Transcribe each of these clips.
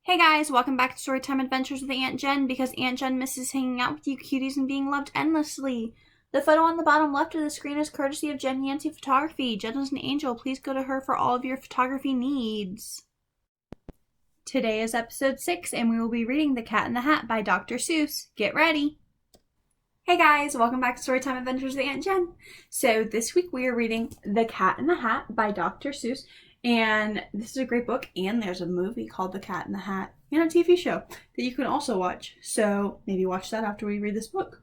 Hey guys, welcome back to Storytime Adventures with Aunt Jen, because Aunt Jen misses hanging out with you cuties and being loved endlessly. The photo on the bottom left of the screen is courtesy of Jenn Photography. Jen is an angel. Please go to her for all of your photography needs. Today is episode 6, and we will be reading The Cat in the Hat by Dr. Suess. Get ready! Hey guys, welcome back to Storytime Adventures with Aunt Jen. So this week we are reading The Cat in the Hat by Dr. Suess. And this is a great book, and there's a movie called The Cat in the Hat and a TV show that you can also watch. So maybe watch that after we read this book.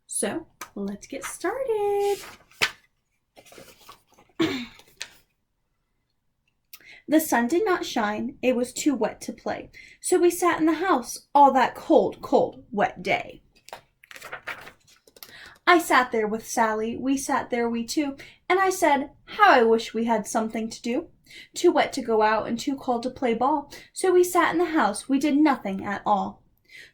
So let's get started. The sun did not shine. It was too wet to play. So we sat in the house all that cold, cold, wet day. I sat there with Sally. We sat there, we two. And I said, how I wish we had something to do. Too wet to go out and too cold to play ball. So we sat in the house. We did nothing at all.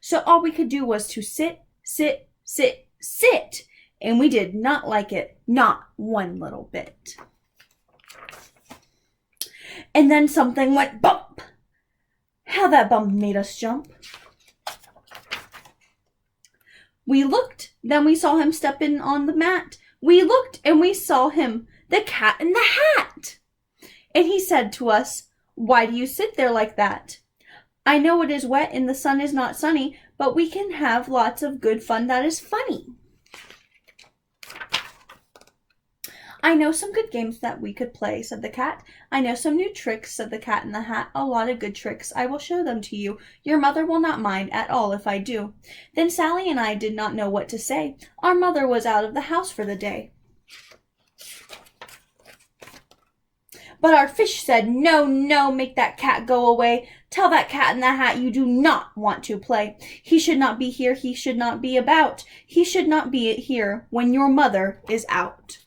So all we could do was to sit, sit, sit, sit. And we did not like it. Not one little bit. And then something went bump. How that bump made us jump. We looked, then we saw him step in on the mat. We looked and we saw him, the cat in the hat. And he said to us, why do you sit there like that? I know it is wet and the sun is not sunny, but we can have lots of good fun that is funny. I know some good games that we could play, said the cat. I know some new tricks, said the cat in the hat. A lot of good tricks. I will show them to you. Your mother will not mind at all if I do. Then Sally and I did not know what to say. Our mother was out of the house for the day. But our fish said, no, no, make that cat go away. Tell that cat in the hat you do not want to play. He should not be here. He should not be about. He should not be here when your mother is out.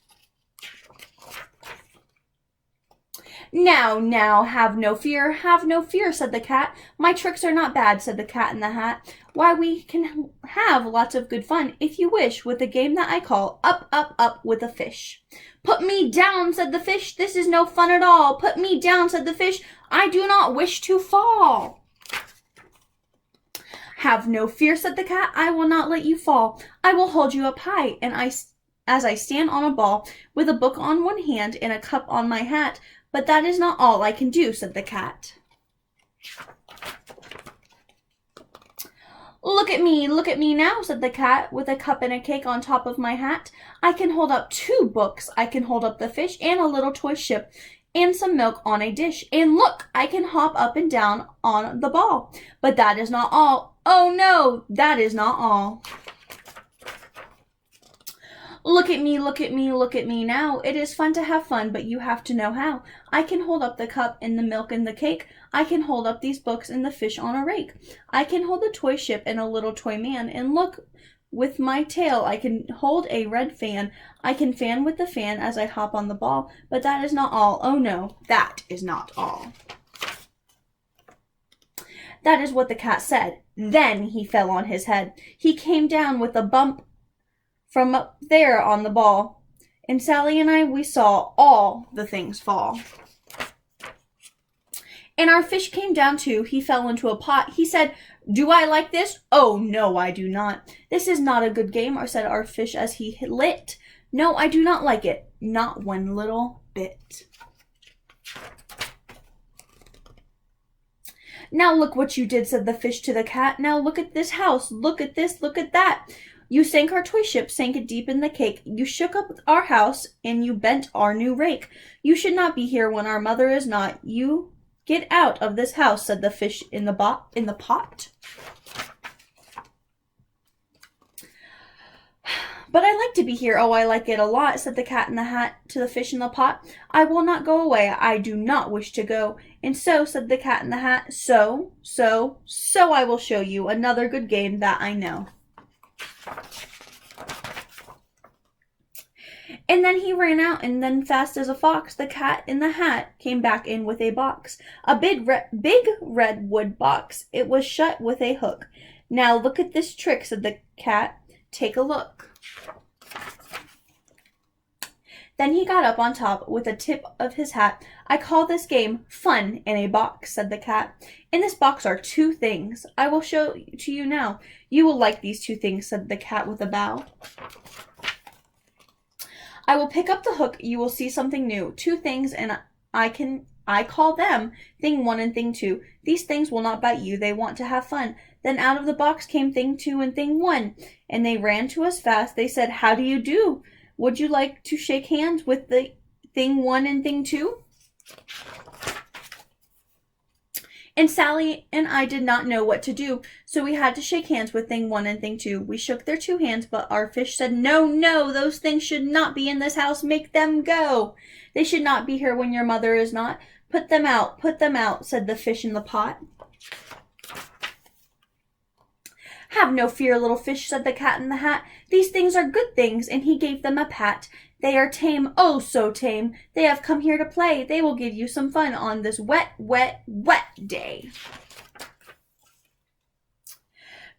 Now, now, have no fear, said the cat. My tricks are not bad, said the cat in the hat. Why, we can have lots of good fun, if you wish, with a game that I call Up, Up, Up with a Fish. Put me down, said the fish. This is no fun at all. Put me down, said the fish. I do not wish to fall. Have no fear, said the cat. I will not let you fall. I will hold you up high, and as I stand on a ball, with a book on one hand and a cup on my hat. But that is not all I can do, said the cat. Look at me now, said the cat, with a cup and a cake on top of my hat. I can hold up 2 books. I can hold up the fish and a little toy ship and some milk on a dish. And look, I can hop up and down on the ball. But that is not all. Oh no, that is not all. Look at me now. It is fun to have fun, but you have to know how. I can hold up the cup and the milk and the cake. I can hold up these books and the fish on a rake. I can hold the toy ship and a little toy man. And look, with my tail, I can hold a red fan. I can fan with the fan as I hop on the ball. But that is not all. Oh no, that is not all. That is what the cat said. Then he fell on his head. He came down with a bump from up there on the ball. And Sally and I, we saw all the things fall. And our fish came down too. He fell into a pot. He said, do I like this? Oh, no, I do not. This is not a good game, said our fish as he lit. No, I do not like it. Not one little bit. Now look what you did, said the fish to the cat. Now look at this house. Look at this, look at that. You sank our toy ship, sank it deep in the cake. You shook up our house, and you bent our new rake. You should not be here when our mother is not. You get out of this house, said the fish in the pot. But I like to be here. Oh, I like it a lot, said the cat in the hat to the fish in the pot. I will not go away. I do not wish to go. And so, said the cat in the hat, so I will show you another good game that I know. And then he ran out, and then fast as a fox, the cat in the hat came back in with a box. A big red wood box. It was shut with a hook. Now look at this trick, said the cat. Take a look. Then he got up on top with a tip of his hat. I call this game Fun in a Box, said the cat. In this box are 2 things. I will show to you now. You will like these 2 things, said the cat with a bow. I will pick up the hook. You will see something new. 2 things, and I call them thing 1 and thing 2. These things will not bite you. They want to have fun. Then out of the box came thing 2 and thing 1, and they ran to us fast. They said, how do you do? Would you like to shake hands with the thing 1 and thing 2? And Sally and I did not know what to do, so we had to shake hands with thing 1 and thing 2. We shook their 2 hands, but our fish said, no, no, those things should not be in this house. Make them go. They should not be here when your mother is not. Put them out, said the fish in the pot. Have no fear, little fish, said the cat in the hat. These things are good things, and he gave them a pat. They are tame, oh so tame. They have come here to play. They will give you some fun on this wet, wet, wet day.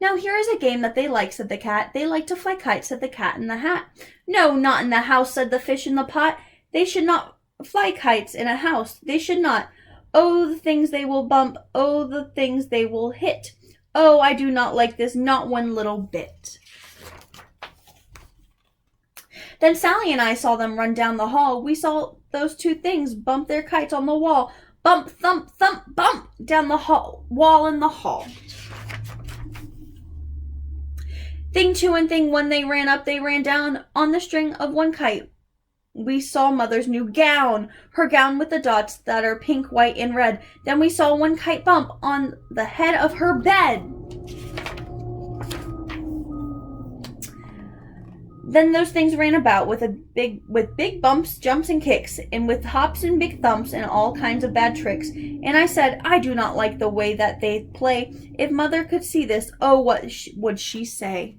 Now here is a game that they like, said the cat. They like to fly kites, said the cat in the hat. No, not in the house, said the fish in the pot. They should not fly kites in a house. They should not. Oh, the things they will bump. Oh, the things they will hit. Oh, I do not like this, not one little bit. Then Sally and I saw them run down the hall. We saw those 2 things bump their kites on the wall. Bump, thump, thump, bump down the wall in the hall. Thing 2 and thing 1, they ran down on the string of one kite. We saw Mother's new gown, her gown with the dots that are pink, white, and red. Then we saw one kite bump on the head of her bed. Then those things ran about with big bumps, jumps, and kicks, and with hops and big thumps and all kinds of bad tricks. And I said, I do not like the way that they play. If Mother could see this, oh, what would she say?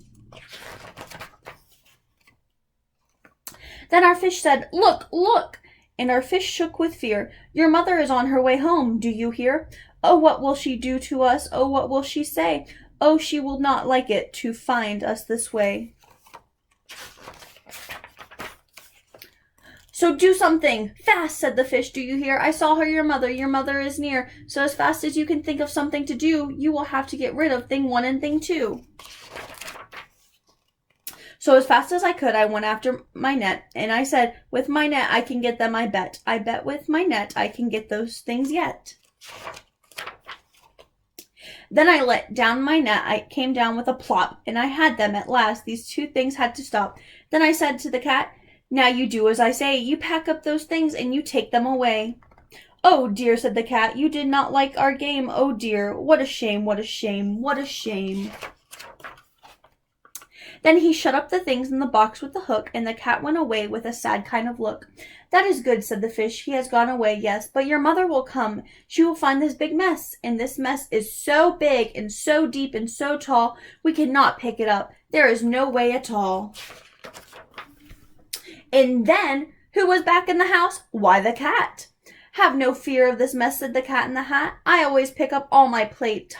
Then our fish said, look, look! And our fish shook with fear. Your mother is on her way home, do you hear? Oh, what will she do to us? Oh, what will she say? Oh, she will not like it to find us this way. So do something, fast, said the fish, do you hear? I saw her, your mother is near. So as fast as you can think of something to do, you will have to get rid of thing 1 and thing 2. So as fast as I could, I went after my net, and I said, with my net, I can get them, I bet. I bet with my net, I can get those things yet. Then I let down my net, I came down with a plop, and I had them at last. These 2 things had to stop. Then I said to the cat, now you do as I say. You pack up those things, and you take them away. Oh dear, said the cat, you did not like our game. Oh dear, what a shame, what a shame, what a shame. Then he shut up the things in the box with the hook, and the cat went away with a sad kind of look. That is good, said the fish. He has gone away, yes, but your mother will come. She will find this big mess, and this mess is so big and so deep and so tall, we cannot pick it up. There is no way at all. And then, who was back in the house? Why, the cat. Have no fear of this mess, said the cat in the hat. I always pick up all my playthings.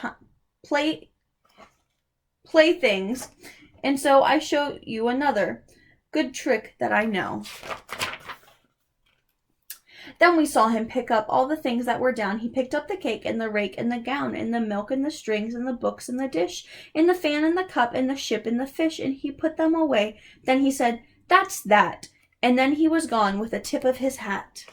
And so I show you another good trick that I know. Then we saw him pick up all the things that were down. He picked up the cake and the rake and the gown and the milk and the strings and the books and the dish and the fan and the cup and the ship and the fish, and he put them away. Then he said, that's that. And then he was gone with a tip of his hat.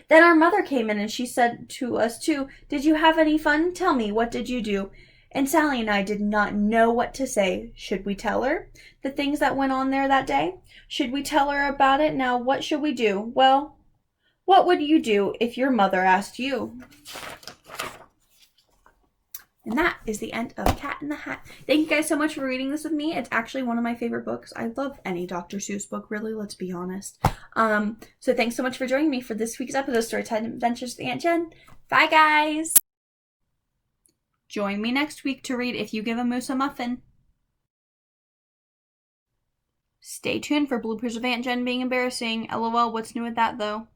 Then our mother came in and she said to us too, did you have any fun? Tell me, what did you do? And Sally and I did not know what to say. Should we tell her the things that went on there that day? Should we tell her about it? Now, what should we do? Well, what would you do if your mother asked you? And that is the end of Cat in the Hat. Thank you guys so much for reading this with me. It's actually one of my favorite books. I love any Dr. Seuss book, really, let's be honest. So thanks so much for joining me for this week's episode of Storytime Adventures with Aunt Jen. Bye, guys! Join me next week to read If You Give a Moose a Muffin. Stay tuned for bloopers of Aunt Jen being embarrassing. LOL, what's new with that, though?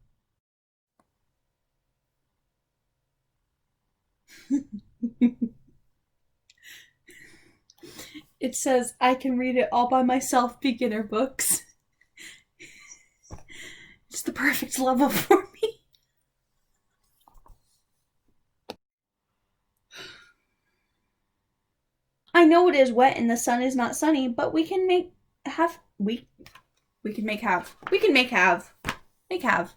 It says, I can read it all by myself, beginner books. It's the perfect level for me. I know it is wet and the sun is not sunny, but we can make have. We can make have. We can make have. Make have.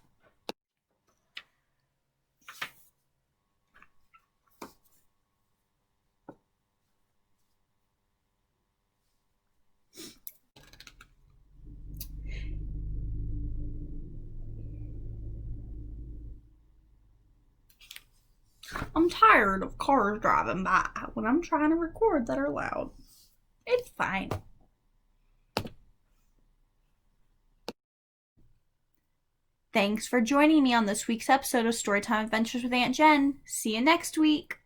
I'm tired of cars driving by when I'm trying to record that are loud. It's fine. Thanks for joining me on this week's episode of Storytime Adventures with Aunt Jen. See you next week.